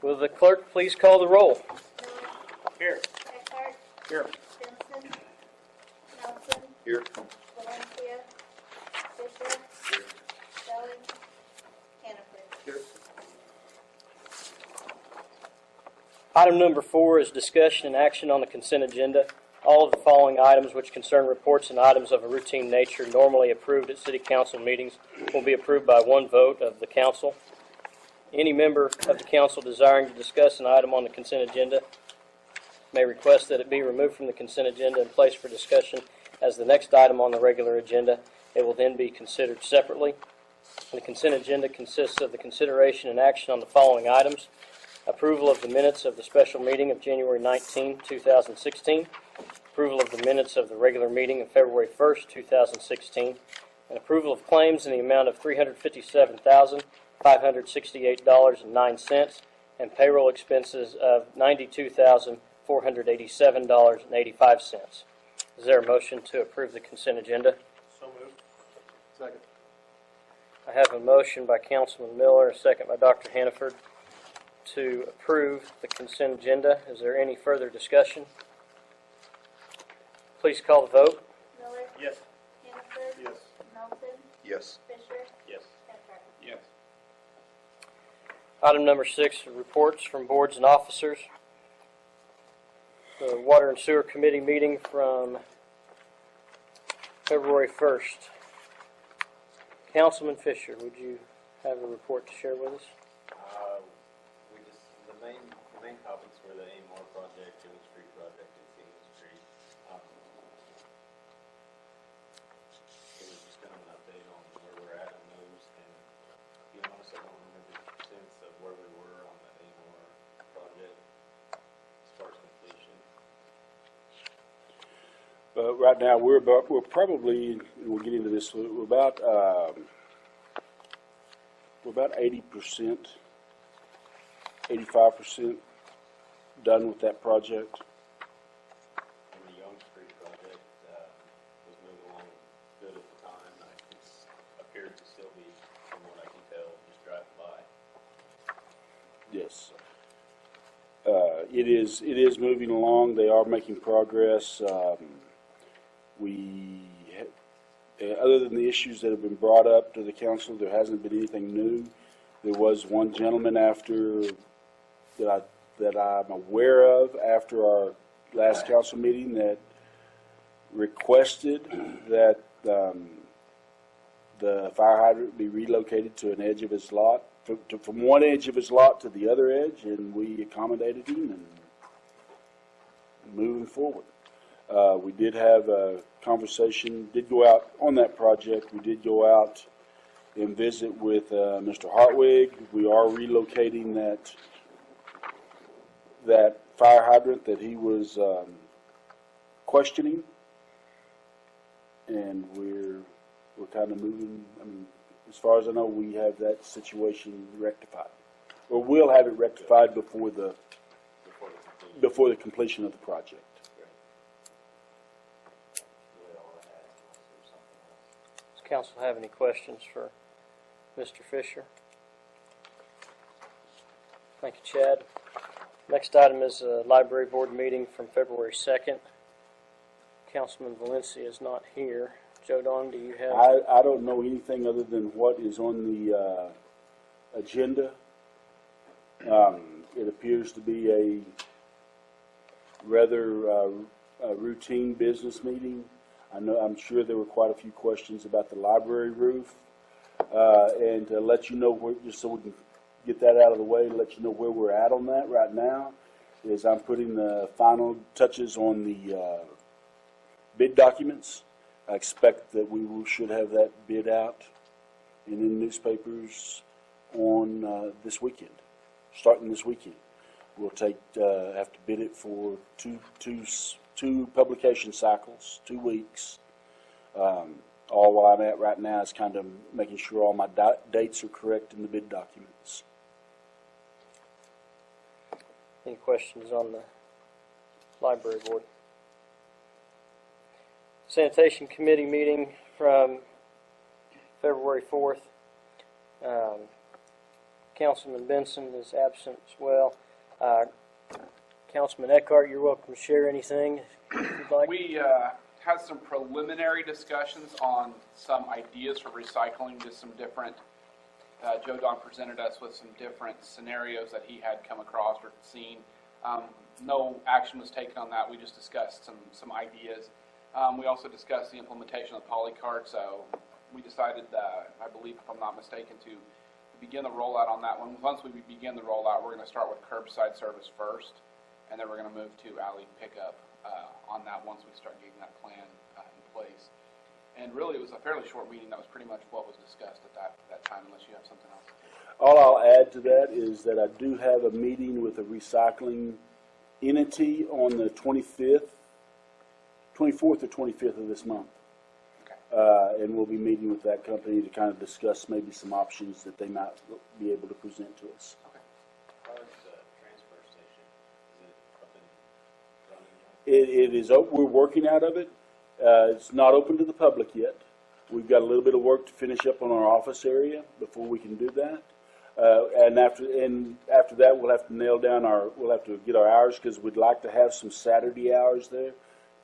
Will the clerk please call the roll? Here. Eckhart. Here. Benson. Nelson. Here. Valencia. Fisher. Here. Stelling. Hannaford. Here. Item number 4 is discussion and action on the consent agenda. All of the following items which concern reports and items of a routine nature normally approved at City Council meetings will be approved by one vote of the Council. Any member of the Council desiring to discuss an item on the consent agenda may request that it be removed from the consent agenda and placed for discussion as the next item on the regular agenda. It will then be considered separately. The consent agenda consists of the consideration and action on the following items: approval of the minutes of the special meeting of January 19, 2016, approval of the minutes of the regular meeting of February 1st, 2016, and approval of claims in the amount of $357,568.09 and payroll expenses of $92,487.85. Is there a motion to approve the consent agenda? So moved. Second. I have a motion by Councilman Miller, a second by Dr. Hannaford, to approve the consent agenda. Is there any further discussion? Please call the vote. Miller. Yes. Hannaford. Yes. Nelson. Yes. Fisher. Yes. Eckhart. Yes. Item number 6, reports from boards and officers. The Water and Sewer Committee meeting from February 1st. Councilman Fisher, would you have a report to share with us? The main topics were the AMR project, June Street project, and Single Street. It was just kind of an update on where we're at on those, and to be honest, I don't remember the sense of where we were on the AMR project as far as completion. Right now, we're probably, we'll get into this, we're about 80%, 85% done with that project. And the Young Street project was moving along good at the time. It appears to still be, from what I can tell, just driving by. Yes. It is moving along. They are making progress. Other than the issues that have been brought up to the council, there hasn't been anything new. There was one gentleman that I'm aware of after our last council meeting that requested that the fire hydrant be relocated to an edge of his lot, from one edge of his lot to the other edge, and we accommodated him and moving forward. We did have a conversation, did go out on that project. We did go out and visit with Mr. Hartwig. We are relocating that fire hydrant that he was questioning, and we're kind of moving. I mean, as far as I know, we have that situation rectified, or we'll have it rectified before the completion of the project. Does council have any questions for Mr. Fisher? Thank you, Chad. Next item is a library board meeting from February 2nd. Councilman Valencia is not here. Joe Don, do you have? I don't know anything other than what is on the agenda. It appears to be a rather routine business meeting. I'm sure there were quite a few questions about the library roof, and to let you know, just so we can get that out of the way, let you know where we're at on that right now, is I'm putting the final touches on the bid documents. I expect that we should have that bid out and in newspapers on this weekend, starting this weekend. We'll have to bid it for two publication cycles, 2 weeks. All while I'm at right now is kind of making sure all my dates are correct in the bid documents. Any questions on the library board? Sanitation Committee meeting from February 4th. Councilman Benson is absent as well. Councilman Eckhart, you're welcome to share anything if you'd like. We had some preliminary discussions on some ideas for recycling, just some different, Joe Don presented us with some different scenarios that he had come across or seen. No action was taken on that. We just discussed some ideas. We also discussed the implementation of the polycart, so we decided, I believe if I'm not mistaken, to begin the rollout on that one. Once we begin the rollout, we're going to start with curbside service first, and then we're going to move to alley pickup on that once we start getting that plan in place. And really, it was a fairly short meeting. That was pretty much what was discussed at that time, unless you have something else. All I'll add to that is that I do have a meeting with a recycling entity on the 24th or 25th of this month. Okay. And we'll be meeting with that company to kind of discuss maybe some options that they might be able to present to us. Okay. As far as the transfer station, is it up and running? It is, we're working out of it. It's not open to the public yet. We've got a little bit of work to finish up on our office area before we can do that. And after that, we'll have to nail down we'll have to get our hours, because we'd like to have some Saturday hours there.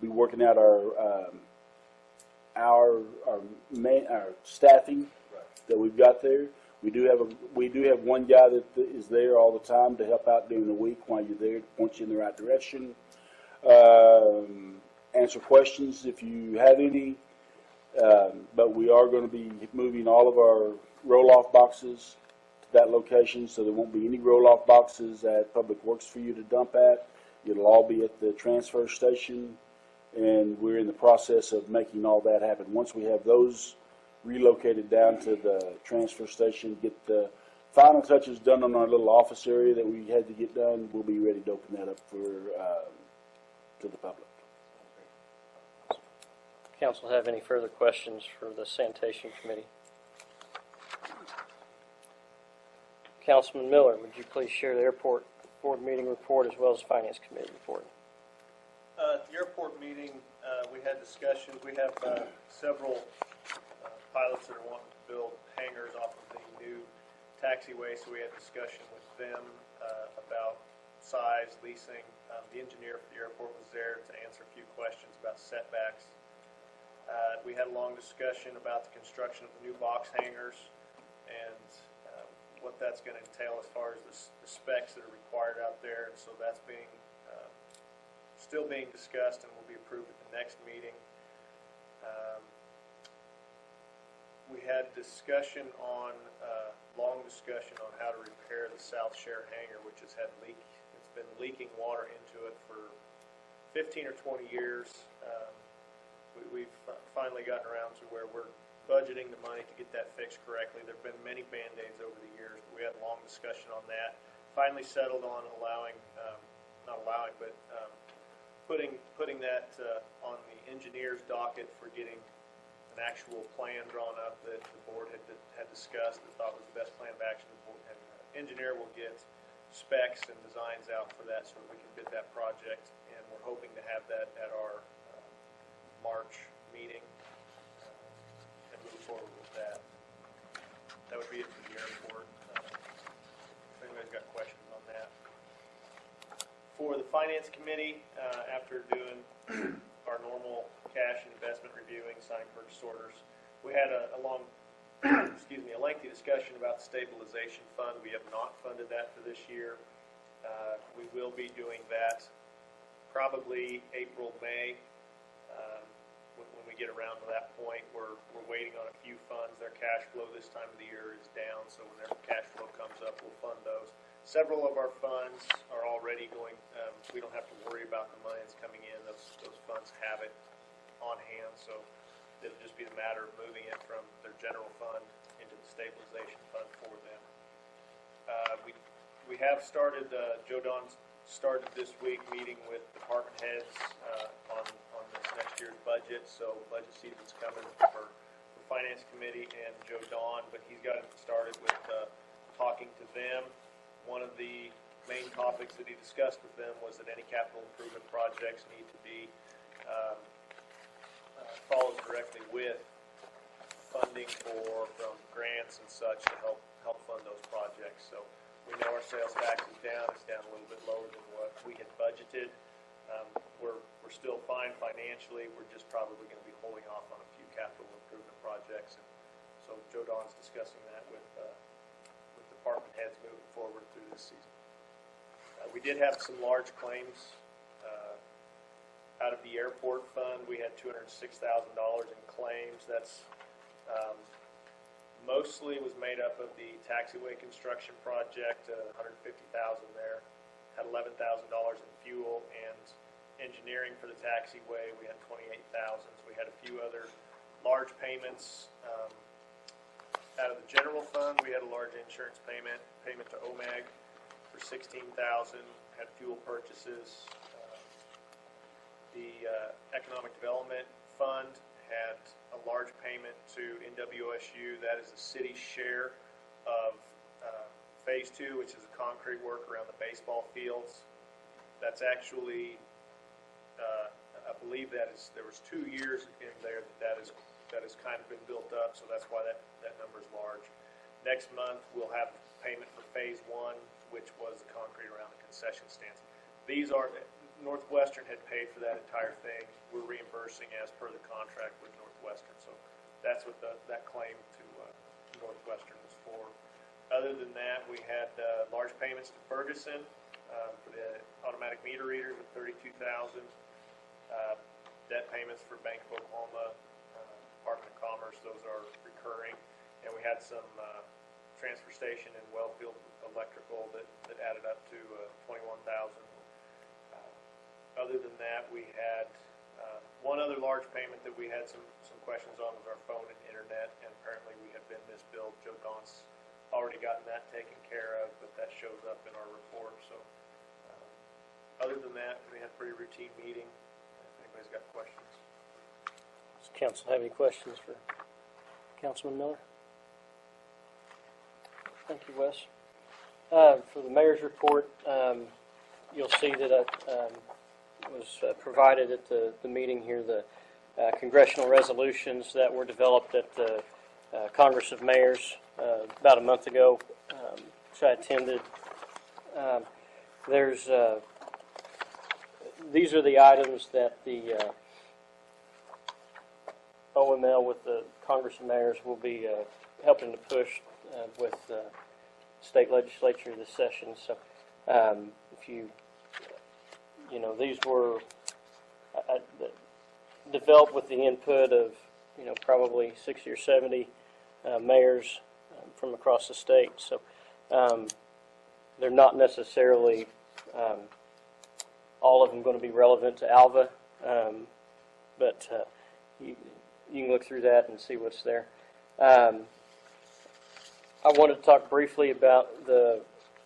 Be working out our staffing that we've got there. We do have one guy that is there all the time to help out during the week while you're there, to point you in the right direction. Answer questions if you have any. But we are going to be moving all of our roll-off boxes to that location, so there won't be any roll-off boxes at Public Works for you to dump at. It'll all be at the transfer station, and we're in the process of making all that happen. Once we have those relocated down to the transfer station, get the final touches done on our little office area that we had to get done, we'll be ready to open that up to the public. Council have any further questions for the Sanitation Committee? Councilman Miller, would you please share the airport board meeting report as well as Finance Committee report? At the airport meeting, we had discussions. We have several pilots that are wanting to build hangars off of the new taxiway, so we had discussion with them about size, leasing. The engineer for the airport was there to answer a few questions about setbacks. We had a long discussion about the construction of the new box hangars and what that's going to entail as far as the specs that are required out there. And so that's still being discussed and will be approved at the next meeting. We had discussion on, long discussion on how to repair the South Share hangar, which has had it's been leaking water into it for 15 or 20 years. We've finally gotten around to where we're budgeting the money to get that fixed correctly. There have been many Band-Aids over the years, but we had a long discussion on that. Finally settled on putting that on the engineer's docket for getting an actual plan drawn up that the board had discussed and thought was the best plan of action. The board and engineer will get specs and designs out for that so that we can bid that project, and we're hoping to have that at our March meeting and move forward with that. That would be it for the airport. If anybody's got questions on that. For the Finance Committee, after doing our normal cash and investment reviewing, signing purchase orders, we had a long, a lengthy discussion about the stabilization fund. We have not funded that for this year. We will be doing that probably April, May. When we get around to that point, we're waiting on a few funds. Their cash flow this time of the year is down, so when their cash flow comes up, we'll fund those. Several of our funds are already going. We don't have to worry about the money that's coming in. Those funds have it on hand, so it'll just be a matter of moving it from their general fund into the stabilization fund for them. We have started. Joe Don started this week meeting with department heads on this next year's budget. So budget season's coming for the Finance Committee and Joe Don, but he's got it started with talking to them. One of the main topics that he discussed with them was that any capital improvement projects need to be followed directly with funding from grants and such to help fund those projects. So Joe Don's discussing that with department heads moving forward through this season. We did have some large claims out of the airport fund. We had $206,000 in claims. That's mostly was made up of the taxiway construction project, $150,000 there. Had $11,000 in fuel and engineering for the taxiway. We had $28,000. So we had a few other large payments out of the general fund. We had a large insurance payment to OMAG for $16,000. Had fuel purchases. The Economic Development Fund had a large payment to NWSU. That is the city's share of Phase 2, which is a concrete work around the baseball fields. That's actually, I believe there was 2 years in there that has kind of been built up, so that's why that number is large. Next month, we'll have payment for Phase 1, which was the concrete around the concession stands. These are Northwestern had paid for that entire thing. We're reimbursing as per the contract with Northwestern. So that's what that claim to Northwestern was for. Other than that, we had large payments to Ferguson for the automatic meter readers of $32,000. Debt payments for Bank of Oklahoma, Department of Commerce. Those are recurring. And we had some transfer station and wellfield electrical that added up to $21,000. Other than that, we had one other large payment that we had some questions on was our phone and internet, and apparently we have been misbilled. Joe Don's already gotten that taken care of, but that shows up in our report. So other than that, we had a pretty routine meeting. If anybody's got questions. Does council have any questions for Councilman Miller? Thank you, Wes. For the mayor's report, you'll see that was provided at the meeting here, the congressional resolutions that were developed at the Congress of Mayors about a month ago, which I attended. These are the items that the OML with the Congress of Mayors will be helping to push with the state legislature this session. So if these were developed with the input of, probably 60 or 70 mayors from across the state. So they're not necessarily all of them going to be relevant to Alva, but you can look through that and see what's there. I wanted to talk briefly about the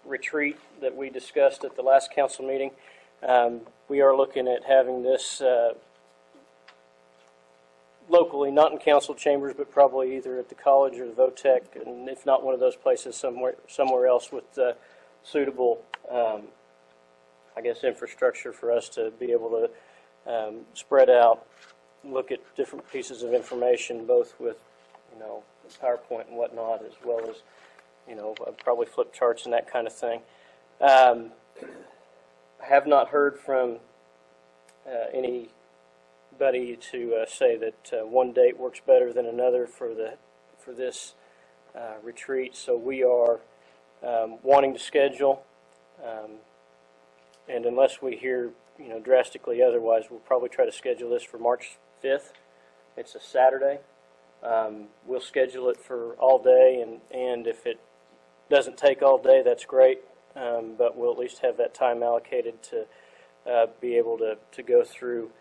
retreat that we discussed at the last council meeting. We are looking at having this locally, not in council chambers, but probably either at the college or the VOTEC, and if not one of those places, somewhere else with suitable, infrastructure for us to be able to spread out, look at different pieces of information, both with, PowerPoint and whatnot, as well as, probably flip charts and that kind of thing. I have not heard from anybody to say that one date works better than another for this retreat. So we are wanting to schedule, and unless we hear drastically otherwise, we'll probably try to schedule this for March 5th. It's a Saturday. We'll schedule it for all day, and if it doesn't take all day, that's great. But we'll at least have that time allocated to be able to go through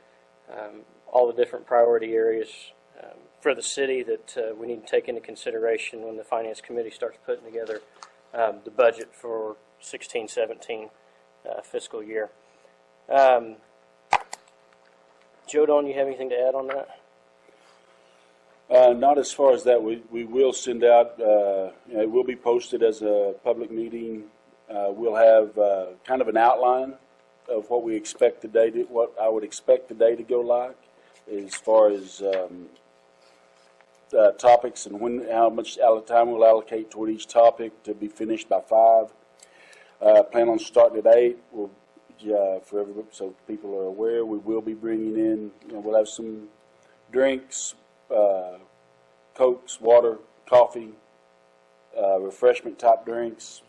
all the different priority areas for the city that we need to take into consideration when the Finance Committee starts putting together the budget for 16-17 fiscal year. Joe Don, you have anything to add on that? Not as far as that. We will send out, it will be posted as a public meeting. We'll have kind of an outline of what we expect the day what I would expect the day to go like, as far as topics and how much time we'll allocate toward each topic to be finished by 5. Plan on starting at 8. We'll, for everybody, so people are aware, we will be bringing in. We'll have some drinks, Cokes, water, coffee, refreshment type drinks.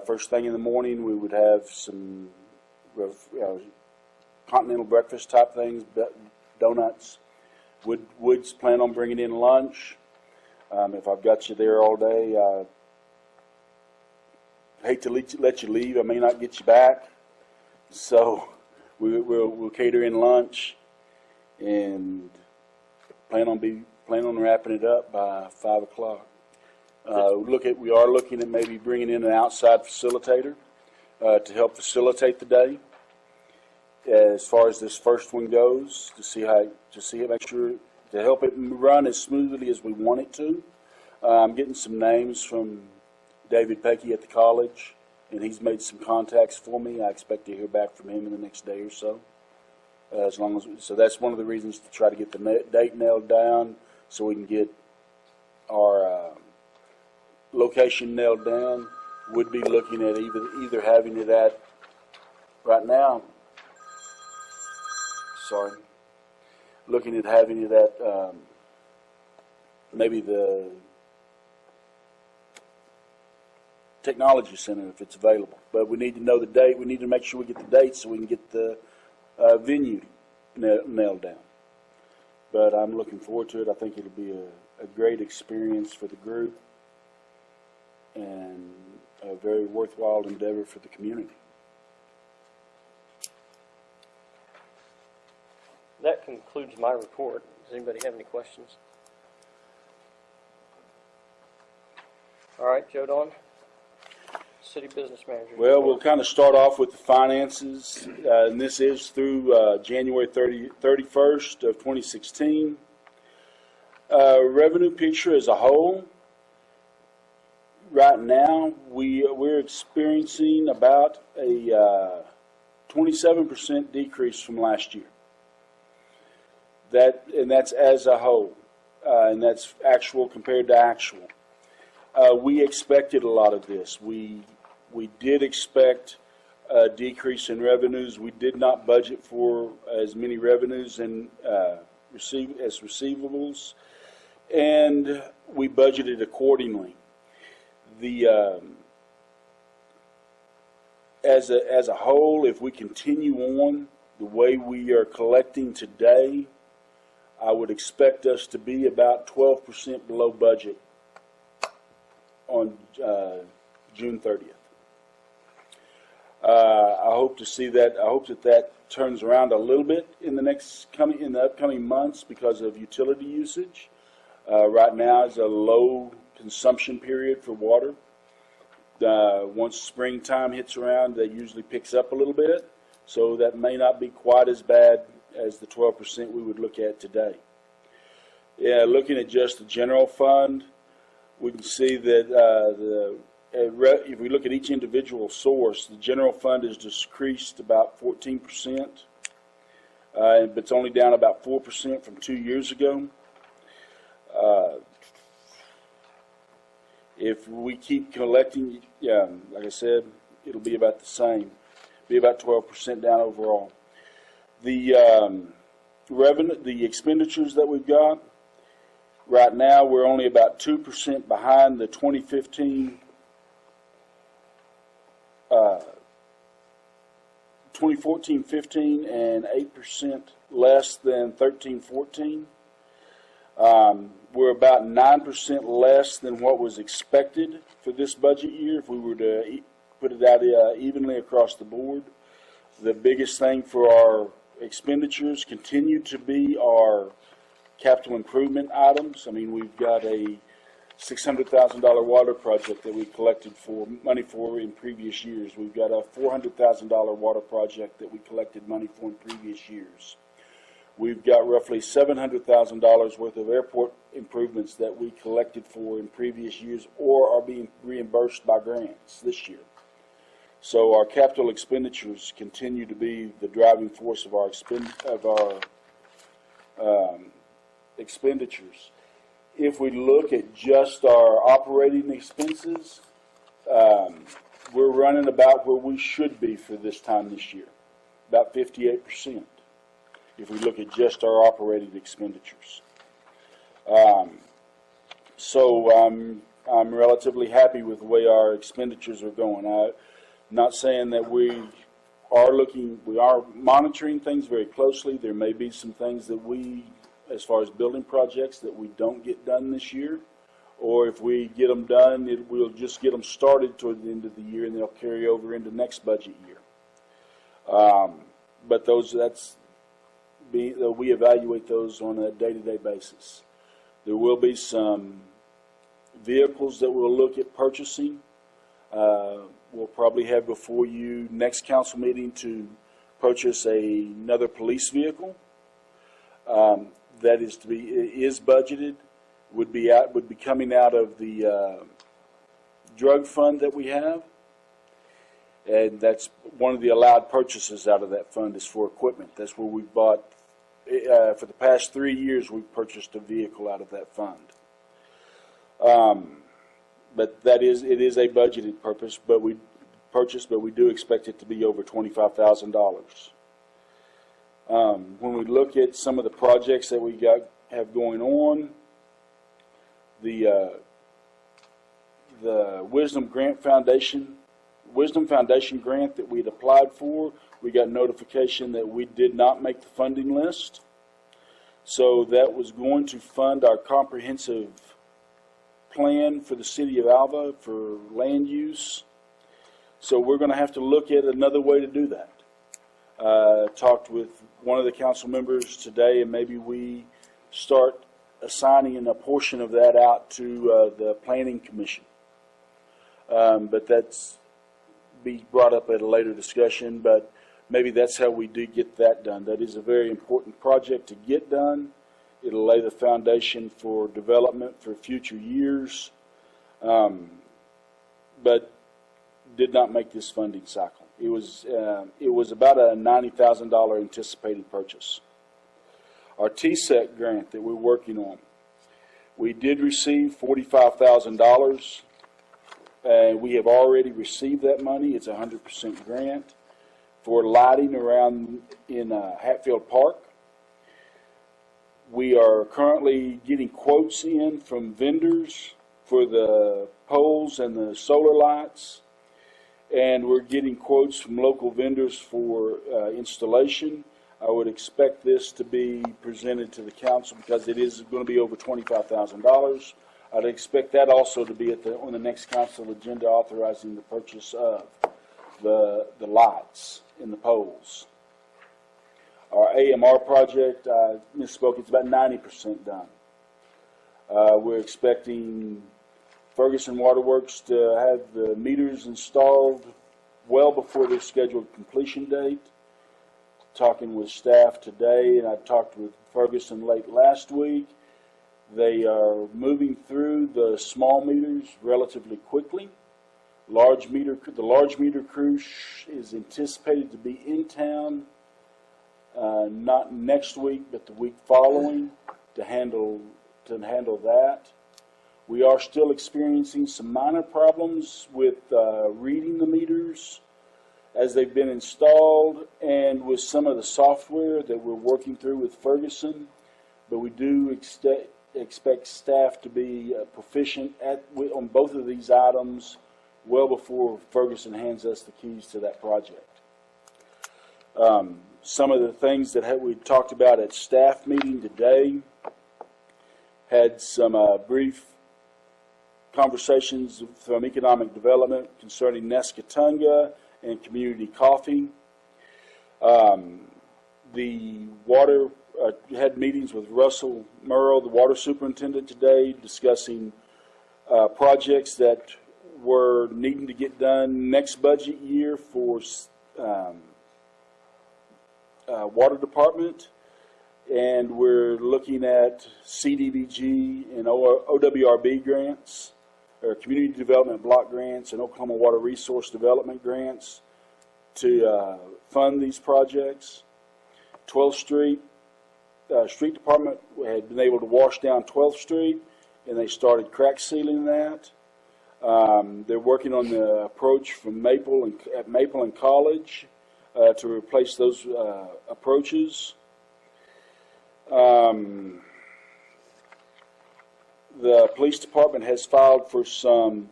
First thing in the morning, we would have some continental breakfast type things, donuts. Wood's plan on bringing in lunch. If I've got you there all day, I hate to let you leave. I may not get you back. So we'll cater in lunch and plan on wrapping it up by 5 o'clock. We are looking at maybe bringing in an outside facilitator to help facilitate the day. As far as this first one goes, make sure to help it run as smoothly as we want it to. I'm getting some names from David Pecky at the college, and he's made some contacts for me. I expect to hear back from him in the next day or so. So that's one of the reasons to try to get the date nailed down, so we can get our location nailed down. Would be looking at either having it at right now. Looking at having it at maybe the Technology Center if it's available. But we need to know the date. We need to make sure we get the date so we can get the venue nailed down. But I'm looking forward to it. I think it'll be a great experience for the group and a very worthwhile endeavor for the community. That concludes my report. Does anybody have any questions? All right, Joe Don, City Business Manager. Well, we'll kind of start off with the finances, and this is through January 31st of 2016. Revenue picture as a whole, right now we're experiencing about a 27% decrease from last year. That's as a whole, and that's actual compared to actual. We expected a lot of this. We did expect a decrease in revenues. We did not budget for as many revenues and receivables, and we budgeted accordingly. As a whole, if we continue on the way we are collecting today, I would expect us to be about 12% below budget on June 30th. I hope to see that. I hope that turns around a little bit in the upcoming months because of utility usage. Right now is a low consumption period for water. Once springtime hits around, that usually picks up a little bit, so that may not be quite as bad as the 12% we would look at today. Yeah, looking at just the general fund, we can see that if we look at each individual source, the general fund has decreased about 14%, but it's only down about 4% from 2 years ago. If we keep collecting, like I said, it'll be about the same, be about 12% down overall. The revenue, the expenditures that we've got right now, we're only about 2% behind the 2015, 2014-15, and 8% less than 13-14. We're about 9% less than what was expected for this budget year if we were to put it out evenly across the board. The biggest thing for our expenditures continue to be our capital improvement items. I mean, we've got a $600,000 water project that we collected money for in previous years. We've got a $400,000 water project that we collected money for in previous years. We've got roughly $700,000 worth of airport improvements that we collected for in previous years or are being reimbursed by grants this year. So our capital expenditures continue to be the driving force of our expenditures. If we look at just our operating expenses, we're running about where we should be for this time this year, about 58%. If we look at just our operating expenditures. So I'm relatively happy with the way our expenditures are going. I'm not saying that we are monitoring things very closely. There may be some things that as far as building projects, that we don't get done this year. Or if we get them done, we'll just get them started toward the end of the year, and they'll carry over into next budget year. But we evaluate those on a day-to-day basis. There will be some vehicles that we'll look at purchasing. We'll probably have before you next council meeting to purchase another police vehicle. That is budgeted. Would be coming out of the drug fund that we have, and that's one of the allowed purchases out of that fund is for equipment. That's where we bought for the past 3 years. We've purchased a vehicle out of that fund. But it is a budgeted purchase, but we do expect it to be over $25,000. When we look at some of the projects that we have going on, the Wisdom Foundation grant that we had applied for, we got notification that we did not make the funding list. So that was going to fund our comprehensive plan for the city of Alva for land use. So we're going to have to look at another way to do that. Talked with one of the council members today, and maybe we start assigning a portion of that out to the planning commission. But that's be brought up at a later discussion, but maybe that's how we do get that done. That is a very important project to get done. It'll lay the foundation for development for future years, but did not make this funding cycle. It was about a $90,000 anticipated purchase. Our TSEC grant that we're working on, we did receive $45,000, and we have already received that money. It's a 100% grant for lighting around in Hatfield Park. We are currently getting quotes in from vendors for the poles and the solar lights, and we're getting quotes from local vendors for installation. I would expect this to be presented to the council because it is going to be over $25,000. I'd expect that also to be on the next council agenda, authorizing the purchase of the lights in the poles. Our AMR project, I misspoke, it's about 90% done. We're expecting Ferguson Waterworks to have the meters installed well before their scheduled completion date. Talking with staff today, and I talked with Ferguson late last week. They are moving through the small meters relatively quickly. The large meter crew is anticipated to be in town not next week, but the week following to handle that. We are still experiencing some minor problems with reading the meters as they've been installed, and with some of the software that we're working through with Ferguson, but we do expect staff to be proficient on both of these items well before Ferguson hands us the keys to that project. Some of the things that we talked about at staff meeting today, had some brief conversations from economic development concerning Nescatunga and community coffee. The water had meetings with Russell Murrow, the water superintendent, today, discussing projects that were needing to get done next budget year for water department, and we're looking at CDBG and OWRB grants, or Community Development Block grants, and Oklahoma Water Resource Development grants to fund these projects. 12th Street Street Department had been able to wash down 12th Street, and they started crack sealing that. They're working on the approach from Maple and College to replace those the police department has filed for some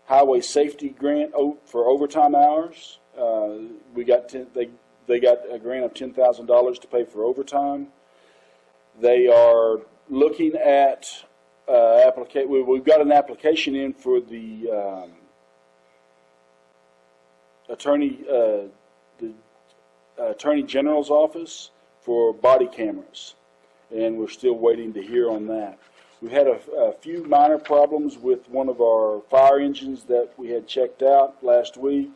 highway safety grant for overtime hours. They got a grant of $10,000 to pay for overtime. They are looking at we've got an application in for the Attorney General's office for body cameras, and we're still waiting to hear on that. We've had a few minor problems with one of our fire engines that we had checked out last week.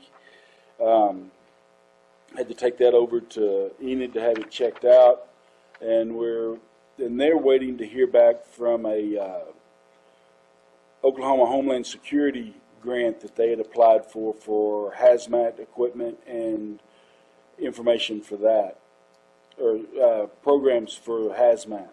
Had to take that over to Enid to have it checked out, and they're waiting to hear back from a Oklahoma Homeland Security grant that they had applied for hazmat equipment and information for that, or programs for hazmat.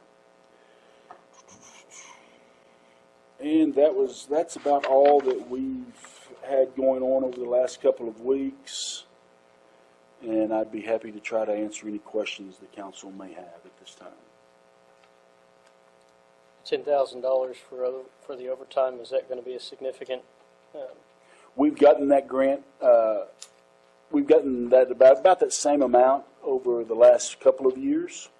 And that's about all that we've had going on over the last couple of weeks. And I'd be happy to try to answer any questions the council may have at this time. $10,000 for the overtime, is that going to be a significant? We've gotten that grant. We've gotten that about that same amount over the last couple of years.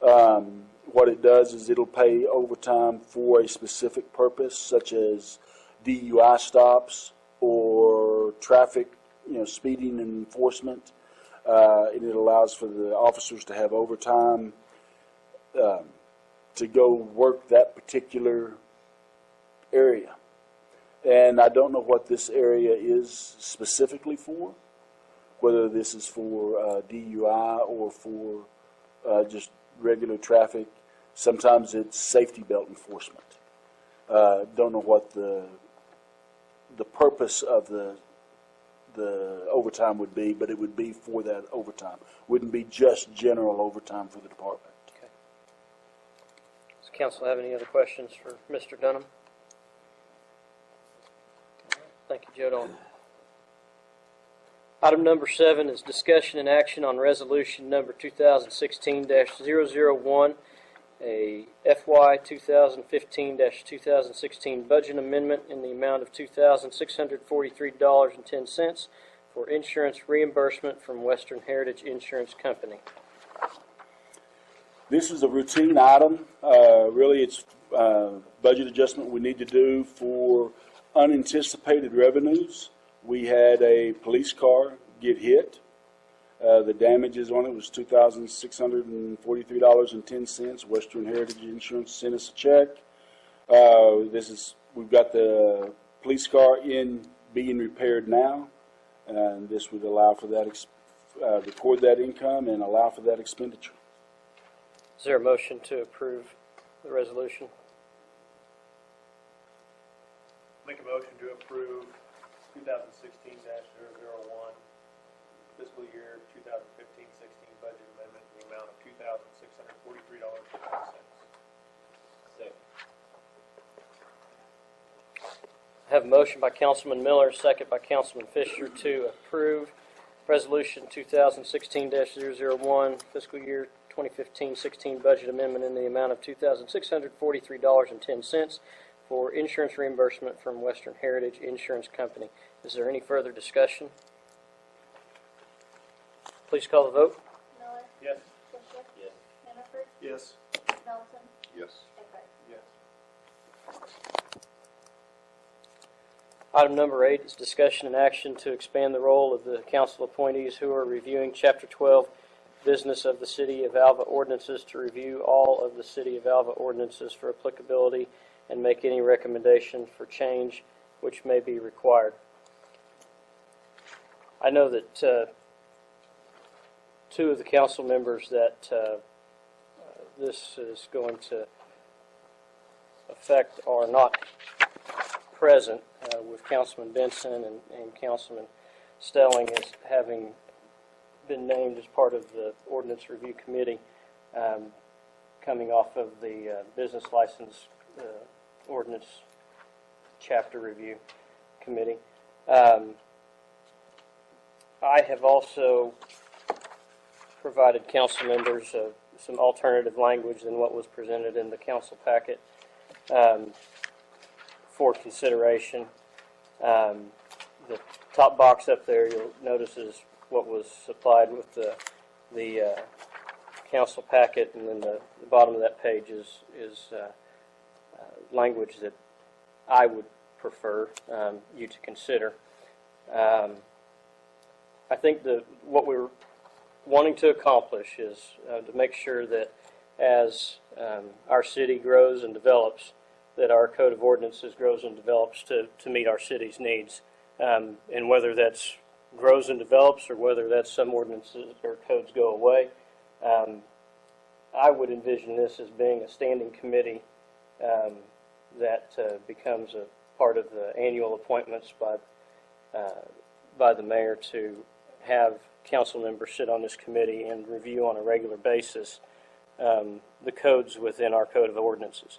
What it does is it'll pay overtime for a specific purpose, such as DUI stops or traffic, speeding and enforcement. And it allows for the officers to have overtime to go work that particular area. And I don't know what this area is specifically for, whether this is for DUI or for just regular traffic. Sometimes it's safety belt enforcement. Don't know what the purpose of the overtime would be, but it would be for that overtime. Wouldn't be just general overtime for the department. Okay. Does council have any other questions for Mr. Dunham? Thank you, Joe Don. Item number 7 is discussion and action on resolution number 2016-001, a FY 2015-2016 budget amendment in the amount of $2,643.10 for insurance reimbursement from Western Heritage Insurance Company. This is a routine item. Really, it's budget adjustment we need to do for unanticipated revenues. We had a police car get hit. The damages on it was $2,643.10. Western Heritage Insurance sent us a check. We've got the police car being repaired now, and this would allow for that, record that income and allow for that expenditure. Is there a motion to approve the resolution? Make a motion to approve 2016-001 fiscal year 2015-16 budget amendment in the amount of $2,643.10. Second. I have a motion by Councilman Miller, second by Councilman Fisher to approve resolution 2016-001 fiscal year 2015-16 budget amendment in the amount of $2,643.10 for insurance reimbursement from Western Heritage Insurance Company. Is there any further discussion? Please call the vote. Miller, Yes. Fisher, Yes. Hannaford, Yes. Melton, Yes. Eckhart. Yes. Item number 8 is discussion and action to expand the role of the council appointees who are reviewing Chapter 12 Business of the City of Alva ordinances to review all of the City of Alva ordinances for applicability and make any recommendation for change which may be required. I know that two of the council members that this is going to affect are not present, with Councilman Benson and Councilman Stelling as having been named as part of the Ordinance Review Committee, coming off of the Business License Ordinance Chapter Review Committee. I have also provided council members some alternative language than what was presented in the council packet for consideration. The top box up there, you'll notice, is what was supplied with the council packet, and then the bottom of that page is language that I would prefer you to consider. I think what we're wanting to accomplish is to make sure that as our city grows and develops, that our code of ordinances grows and develops to meet our city's needs. And whether that's grows and develops or whether that's some ordinances or codes go away, I would envision this as being a standing committee that becomes a part of the annual appointments by the mayor to have council members sit on this committee and review on a regular basis the codes within our code of ordinances,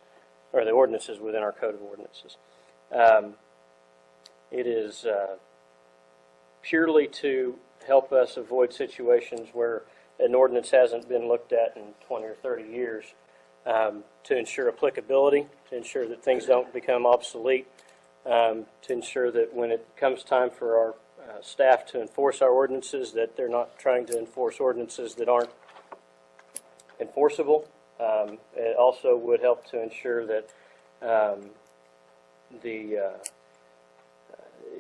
or the ordinances within our code of ordinances. It is purely to help us avoid situations where an ordinance hasn't been looked at in 20 or 30 years, to ensure applicability, to ensure that things don't become obsolete, to ensure that when it comes time for our staff to enforce our ordinances, that they're not trying to enforce ordinances that aren't enforceable. It also would help to ensure that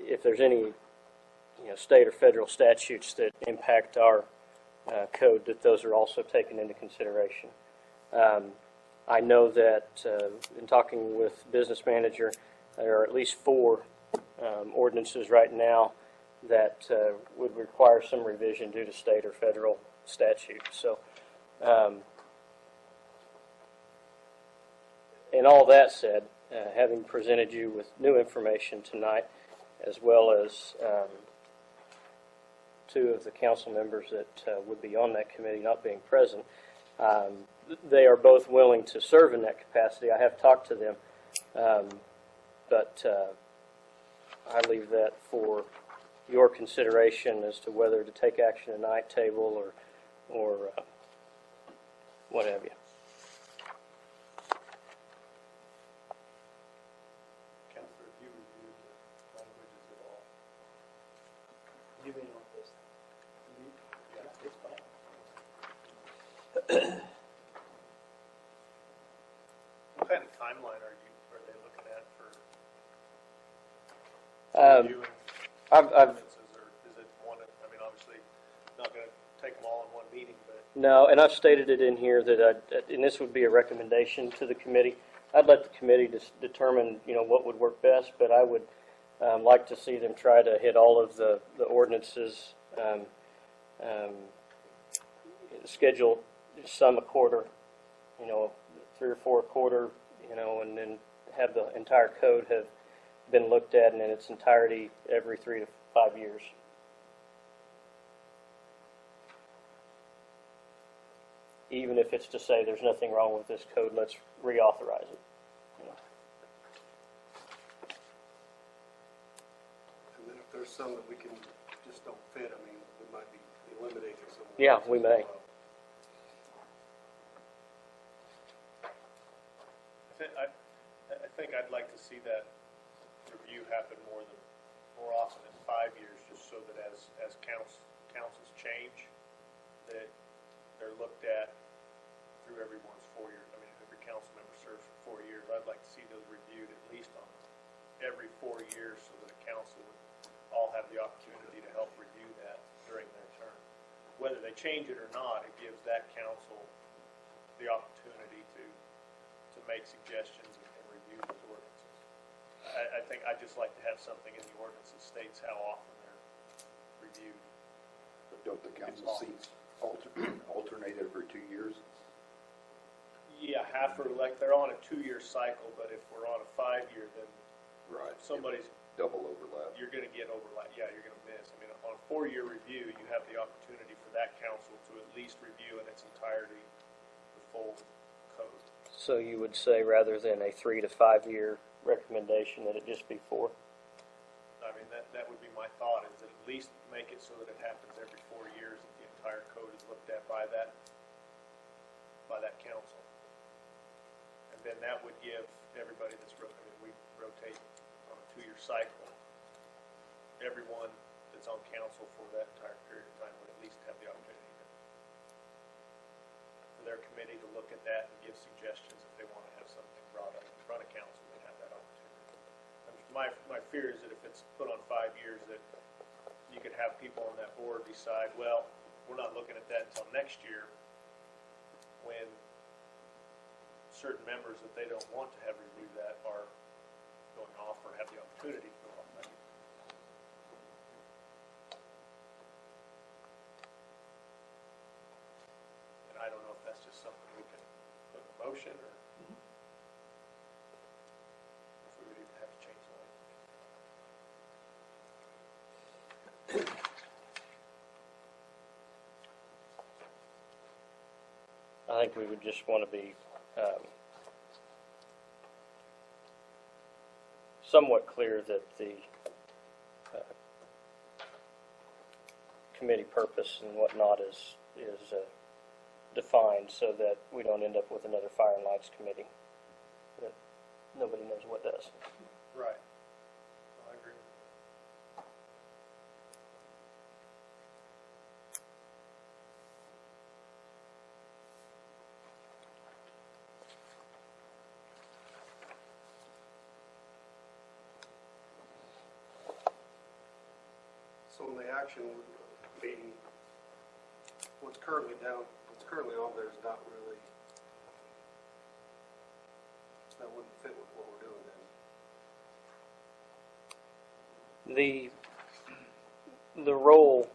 if there's any state or federal statutes that impact our code, that those are also taken into consideration. I know that in talking with business manager, there are at least 4 ordinances right now that would require some revision due to state or federal statutes. So, and all that said, having presented you with new information tonight, as well as 2 of the council members that would be on that committee not being present, they are both willing to serve in that capacity. I have talked to them, but I leave that for your consideration as to whether to take action tonight, table, or what have you. Counselor, have you reviewed the languages at all? You mean on this? Yeah, It's fine. What kind of timeline are they looking at for reviewing I've ordinances, or is it one? I mean, obviously, not going to take them all in one meeting, but No, and I've stated it in here that and this would be a recommendation to the committee. I'd let the committee determine, what would work best, but I would like to see them try to hit all of the ordinances, schedule some a quarter, 3 or 4 a quarter, and then have the entire code have been looked at in its entirety every 3 to 5 years. Even if it's to say there's nothing wrong with this code, let's reauthorize it. And then if there's some that we can just don't fit, I mean, we might be eliminating some. Yeah, we may. I think I'd like to see that review happen more often than 5 years, just so that as councils change, that they're looked at through everyone's 4 years. I mean, every council member serves for 4 years. I'd like to see those reviewed at least on every 4 years, so that the council would all have the opportunity to help review that during their term. Whether they change it or not, it gives that council the opportunity to make suggestions and review those ordinances. I think I'd just like to have something in the ordinance that states how often they're reviewed. But don't the council seats alternate every 2 years? Yeah, half are they're on a 2-year cycle, but if we're on a 5-year, then Right. somebody's, Double overlap. you're going to get overlap. Yeah, you're going to miss. I mean, on a 4-year review, you have the opportunity for that council to at least review in its entirety the full code. So you would say rather than a 3 to 5 year recommendation that it just be 4? I mean, that would be my thought, is that at least make it so that it happens every 4 years, that the entire code is looked at by that council. And then that would give everybody we rotate on a 2-year cycle. Everyone that's on council for that entire period of time would at least have the opportunity for their committee to look at that and give suggestions if they want to have something brought up in front of council, they have that opportunity. My fear is that if it's put on 5 years, that you could have people on that board decide, well, we're not looking at that until next year, when certain members that they don't want to have review that are going off or have the opportunity to go off that. And I don't know if that's just something we can put in motion, or if we would even have to change the language. I think we would just want to be somewhat clear that the committee purpose and whatnot is defined, so that we don't end up with another fire and lights committee that nobody knows what does. Right. I agree. So in the action meeting, what's currently on there is not really, that wouldn't fit with what we're doing then. The role,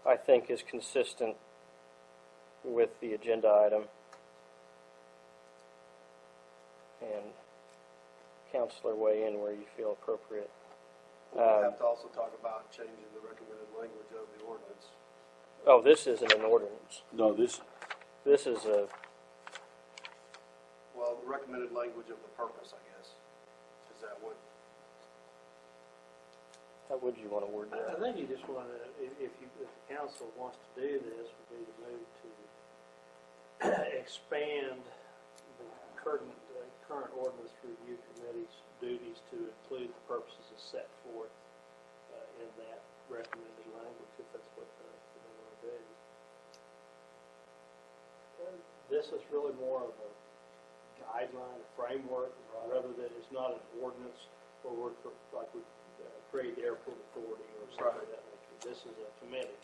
I think, is consistent with the agenda item. And Counselor, weigh in where you feel appropriate. We'll have to also talk about changing the recommended language of the ordinance. Oh, this isn't an ordinance. No, this This is a, Well, the recommended language of the purpose, I guess. Is that what? how would you want to word I that? think you just want to, if the council wants to do this, would be to move to expand the current ordinance review committee's duties to include the purposes as set forth in that recommended language, if that's what they want to do. This is really more of a guideline, a framework, rather than it's not an ordinance where we're like we create the airport authority or something of that nature. This is a committee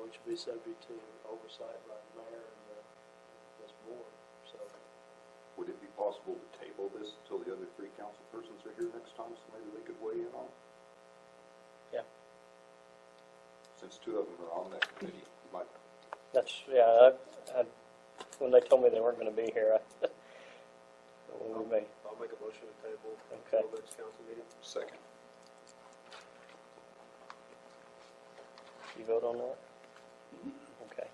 which will be subject to oversight by the mayor and this board. So, Would it be possible to table this until the other 3 council persons are here next time, so maybe they could weigh in on it? Yeah. Since 2 of them are on that committee, you might. That's, yeah, when they told me they weren't going to be here, we may. I'll make a motion to table Okay. until next council meeting. Second. You vote on that? Okay.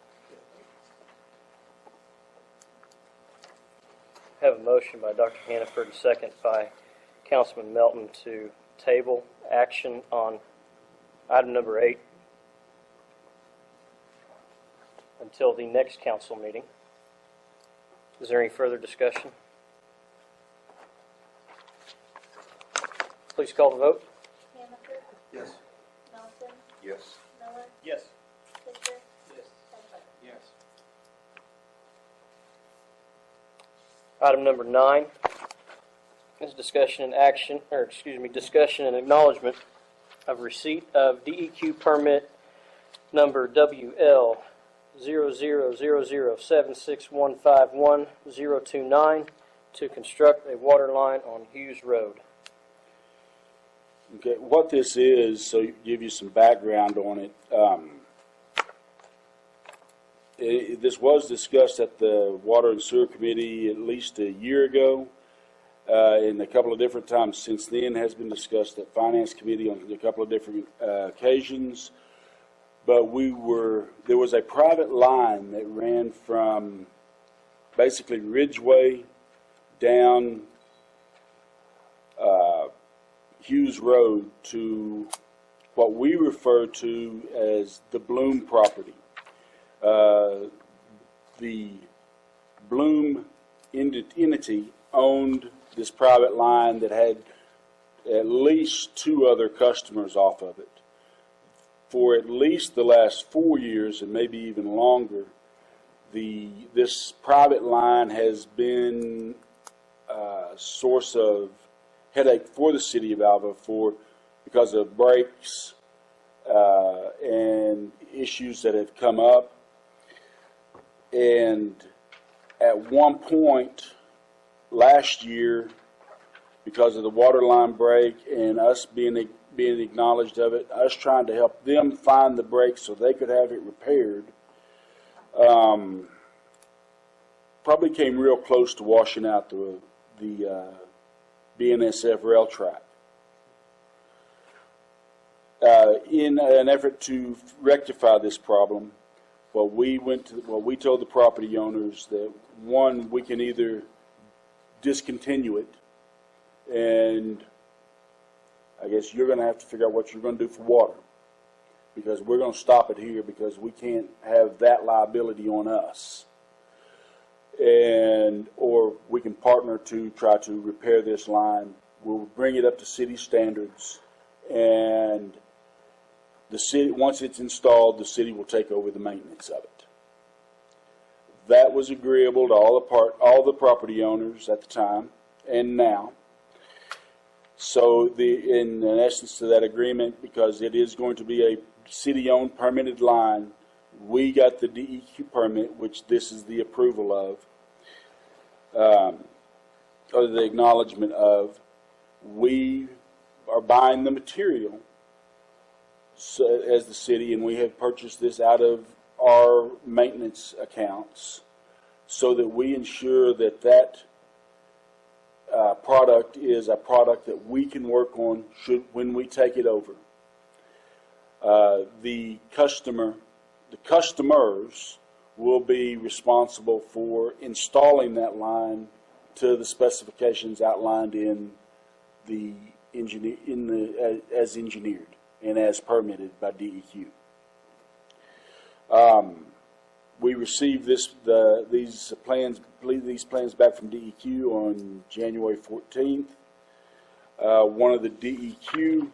Have a motion by Dr. Hannaford, and second by Councilman Melton to table action on item number 8 until the next council meeting. Is there any further discussion? Please call the vote. Hannaford, Yes. Melton, Yes. Miller, Yes. Fisher, yes. Hudson. Yes. Item number 9 is discussion and action, discussion and acknowledgement of receipt of DEQ permit number WL 000076151029 to construct a water line on Hughes Road. Okay, what this is, so give you some background on it. This was discussed at the Water and Sewer Committee at least a year ago, and a couple of different times since then has been discussed at Finance Committee on a couple of different occasions. But there was a private line that ran from basically Ridgeway down Hughes Road to what we refer to as the Bloom property. The Bloom entity owned this private line that had at least 2 other customers off of it. For at least the last 4 years, and maybe even longer, this private line has been a source of headache for the city of Alva because of breaks and issues that have come up. And at one point last year, because of the water line break and us being acknowledged of it, us trying to help them find the break so they could have it repaired, probably came real close to washing out the BNSF rail track. In an effort to rectify this problem, we told the property owners that, one, we can either discontinue it, and I guess you're going to have to figure out what you're going to do for water, because we're going to stop it here because we can't have that liability on us. Or we can partner to try to repair this line. We'll bring it up to city standards, and the city, once it's installed, the city will take over the maintenance of it. That was agreeable to all the property owners at the time and now. So in essence to that agreement, because it is going to be a city-owned permitted line, we got the DEQ permit, which this is the approval of, or the acknowledgement of. We are buying the material as the city, and we have purchased this out of our maintenance accounts so that we ensure that product is a product that we can work on when we take it over. The customers will be responsible for installing that line to the specifications outlined in the as engineered and as permitted by DEQ. We received these plans back from DEQ on January 14th. One of the DEQ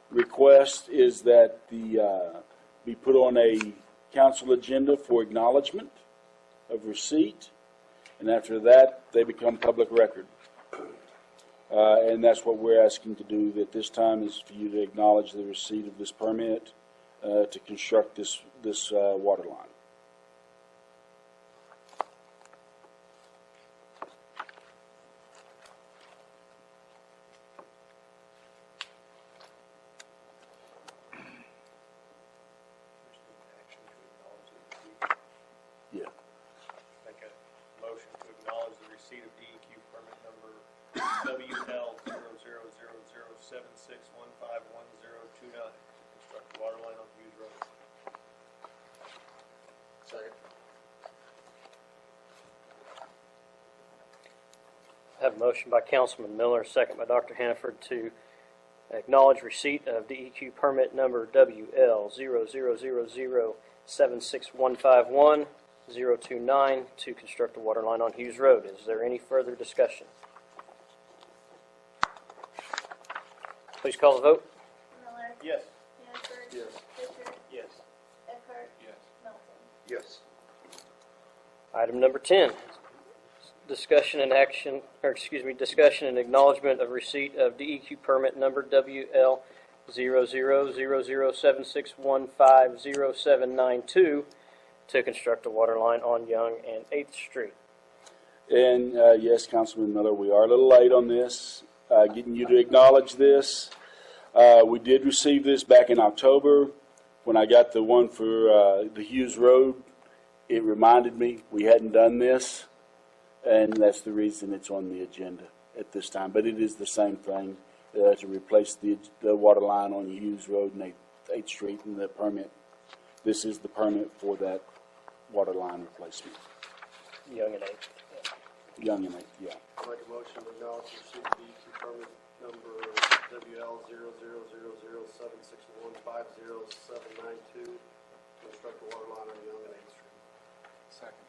requests is that be put on a council agenda for acknowledgement of receipt, and after that they become public record. And that's what we're asking to do at this time, is for you to acknowledge the receipt of this permit to construct this water line. Yeah. Make a motion to acknowledge the receipt of DEQ permit number WL000076151029. Construct the water line on Hughes Road. Second. I have a motion by Councilman Miller, second by Dr. Hannaford, to acknowledge receipt of DEQ permit number WL000076151029 to construct a water line on Hughes Road. Is there any further discussion? Please call the vote. Miller. Yes. Hannaford. Yes. Fisher. Yes. Eckhart. Yes. Melton. Yes. Item number 10, discussion and acknowledgement of receipt of DEQ permit number WL000076150792 to construct a water line on Young and 8th Street. And yes, Councilman Miller, we are a little late on this, getting you to acknowledge this. We did receive this back in October. When I got the one for the Hughes Road, it reminded me we hadn't done this, and that's the reason it's on the agenda at this time. But it is the same thing, to replace the water line on Hughes Road and 8th Street, and the permit. This is the permit for that water line replacement. Young and 8th. Young and 8th, yeah. I'll make a motion to acknowledge the receipt of DEQ permit number WL000076150792 to construct a water line on Young and 8th Street. Second.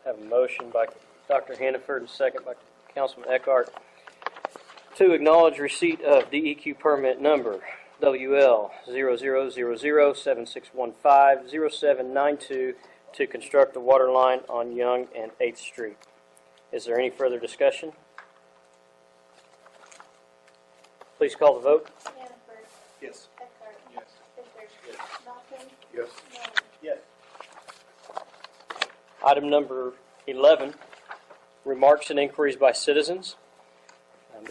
Have a motion by Dr. Hannaford and a second by Councilman Eckhart to acknowledge receipt of DEQ permit number WL 000076150792 to construct the water line on Young and 8th Street. Is there any further discussion? Please call the vote. Hannaford. Yes. Eckhart. Yes. Fisher. Yes. Melton. Yes. Miller. Yes. Item number 11, remarks and inquiries by citizens.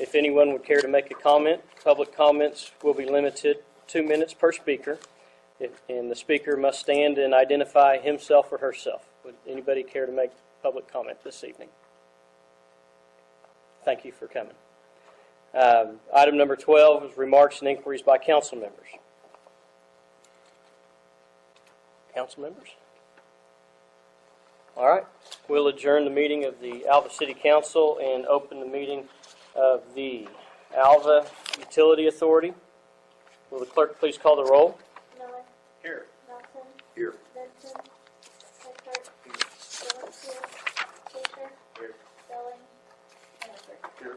If anyone would care to make a comment, public comments will be limited 2 minutes per speaker, and the speaker must stand and identify himself or herself. Would anybody care to make public comment this evening? Thank you for coming. Item number 12 is remarks and inquiries by council members. Council members? All right. We'll adjourn the meeting of the Alva City Council and open the meeting of the Alva Utility Authority. Will the clerk please call the roll? Miller. Here. Melton. Here. Benson. Eckhart. Valencia. Fisher. Here. Stelling. Hannaford. Here.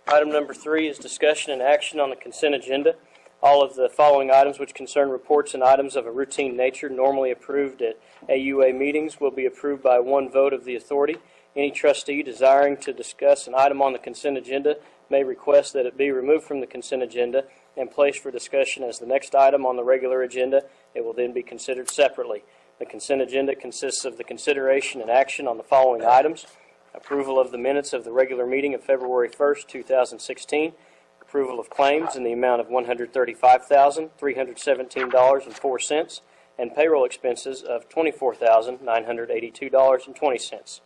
Item number 3 is discussion and action on the consent agenda. All of the following items which concern reports and items of a routine nature normally approved at AUA meetings will be approved by one vote of the authority. Any trustee desiring to discuss an item on the consent agenda may request that it be removed from the consent agenda and placed for discussion as the next item on the regular agenda. It will then be considered separately. The consent agenda consists of the consideration and action on the following items: approval of the minutes of the regular meeting of February 1st, 2016, approval of claims in the amount of $135,317.04, and payroll expenses of $24,982.20.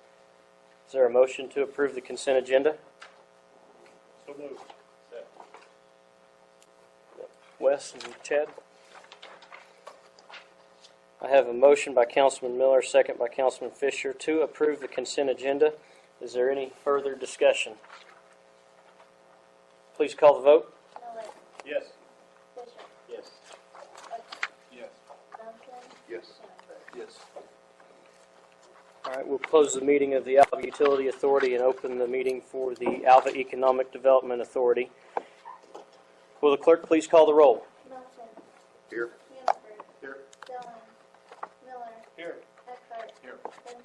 Is there a motion to approve the consent agenda? So moved. Wes and Chad? I have a motion by Councilman Miller, second by Councilman Fisher to approve the consent agenda. Is there any further discussion? Please call the vote. Miller. Yes. Fisher. Yes. Eckhart. Yes. Melton. Yes. Hannaford. Yes. All right, we'll close the meeting of the Alva Utility Authority and open the meeting for the Alva Economic Development Authority. Will the clerk please call the roll? Melton. Here. Hannaford. Here. Stelling. Miller. Here. Eckhart. Here. Benson.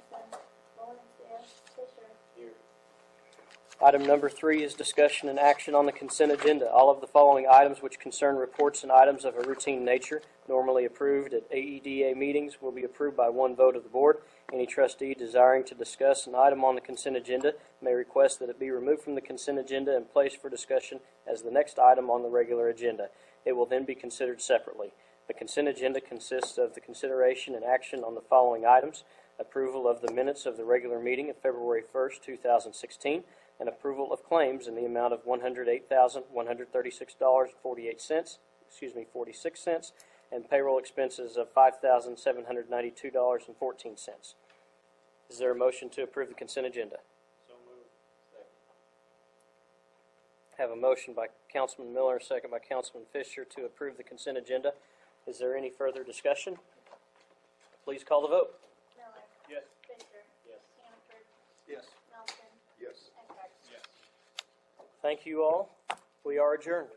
Valencia. Fisher. Here. Item number 3 is discussion and action on the consent agenda. All of the following items which concern reports and items of a routine nature normally approved at AEDA meetings will be approved by one vote of the board. Any trustee desiring to discuss an item on the consent agenda may request that it be removed from the consent agenda and placed for discussion as the next item on the regular agenda. It will then be considered separately. The consent agenda consists of the consideration and action on the following items: approval of the minutes of the regular meeting of February 1st, 2016, and approval of claims in the amount of $108,136.46, and payroll expenses of $5,792.14. Is there a motion to approve the consent agenda? So moved. Have a motion by Councilman Miller, a second by Councilman Fisher to approve the consent agenda. Is there any further discussion? Please call the vote. Miller. Yes. Fisher. Yes. Hannaford. Yes. Melton. Yes. Eckhart. Yes. Thank you all. We are adjourned.